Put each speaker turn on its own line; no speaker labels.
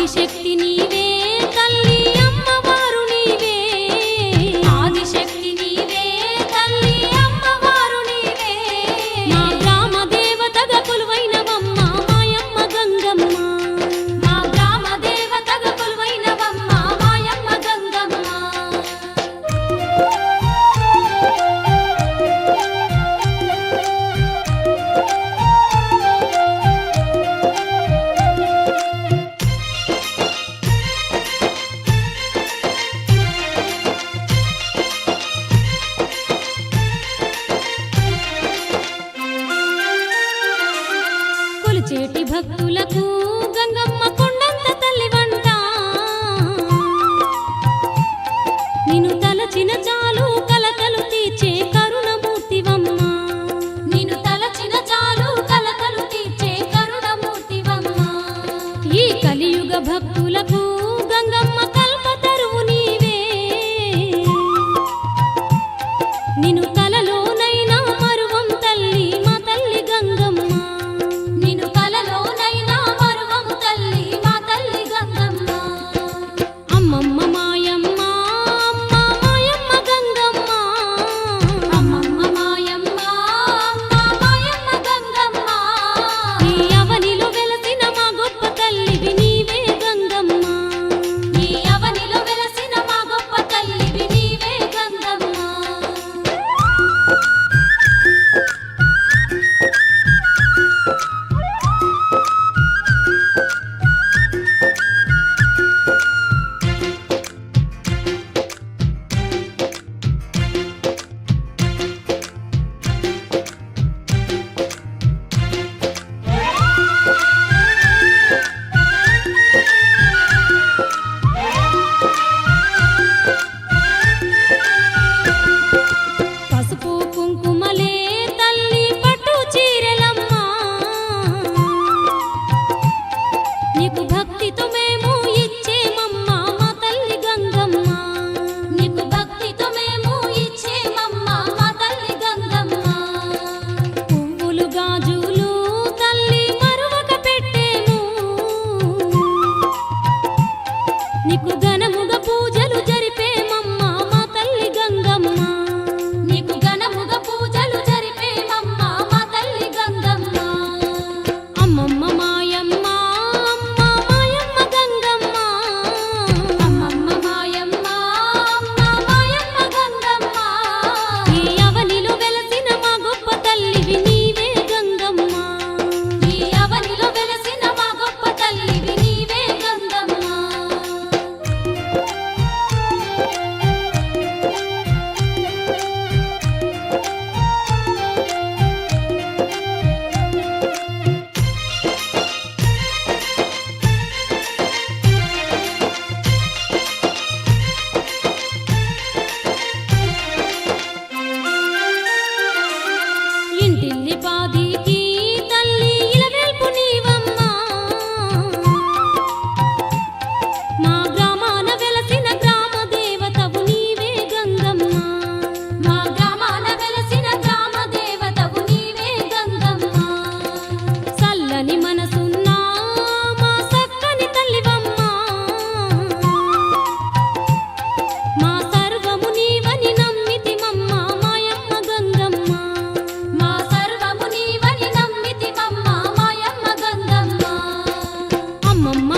ఆదిశక్తి నీవే తల్లి అమ్మవారు నీవే ఆదిశక్తి నీవే తల్లి అమ్మవారు నీవే మా గ్రామ దేవతగా కొలువైనవమ్మ మాయమ్మ గంగమ్మ మా గ్రామ దేవతగా కొలువైనవమ్మ మాయమ్మ గంగమ్మ కొలిచేటి భక్తులకు గంగమ్మ కొండంత తల్లి వంట నిన్ను తలచిన చాలు కలకలు తీర్చే కరుణమూర్తివమ్మ నిన్ను తలచిన చాలు కలకలు తీర్చే కరుణమూర్తివమ్మ ఈ కలియుగ భక్తులకు గంగమ్మ కల్పతరువు నీవే నిన్ను కలలోనైనా మరువం తల్లి మా తల్లి గంగమ్మ నిన్ను కలలోనైనా మరువం తల్లి మా తల్లి గంగమ్మ అమ్మమ్మ మాయమ్మ అమ్మ మాయమ్మ గంగమ్మ అమ్మమ్మ మాయమ్మ అమ్మ మాయమ్మ గంగమ్మ ఈ అవనిలో వెలసిన మా గొప్ప తల్లివి నీవే గంగమ్మ ఈ అవనిలో వెలసిన మా గొప్ప తల్లివి నీవే గంగమ్మ పసుపు కుంకుమలే తల్లి పట్టు చీరెలమ్మ నీకు భక్తితో మేము ఇచ్చేమమ్మ మా తల్లి గంగమ్మ నీకు భక్తితో మేము ఇచ్చేమమ్మ మా తల్లి గంగమ్మ పువ్వులు గాజులు తల్లి మరువక పెట్టేము నీకు ఘనముగ పూజలు జరిపేమమ్మ మా తల్లి గంగమ్మ నీకు ఘనముగ పూజలు జరిపేమమ్మ మా తల్లి గంగమ్మ అమ్మమ్మ మాయమ్మ అమ్మ మాయమ్మ గంగమ్మ అమ్మమ్మ మాయమ్మ అమ్మ మాయమ్మ గంగమ్మ ఈ అవనిలో వెలసిన మా గొప్ప తల్లివి నీవే గంగమ్మ ఈ అవనిలో వెలసిన మా గొప్ప తల్లివి నీవే గంగమ్మ ఇంటిల్లి పాదికి తల్లి ఇలవేల్పు నీవమ్మ మా గ్రామాన వెలసిన గ్రామ దేవతవు నీవే గంగమ్మ మా గ్రామాన వెలసిన గ్రామ దేవతవు నీవే గంగమ్మ చల్లని మనసున్న మా సక్కని తల్లివమ్మ మా సర్వము నీవని నమ్మితిమమ్మ మాయమ్మ గంగమ్మ మా సర్వము నీవని నమ్మితిమమ్మ మాయమ్మ గంగమ్మ అమ్మమ్మ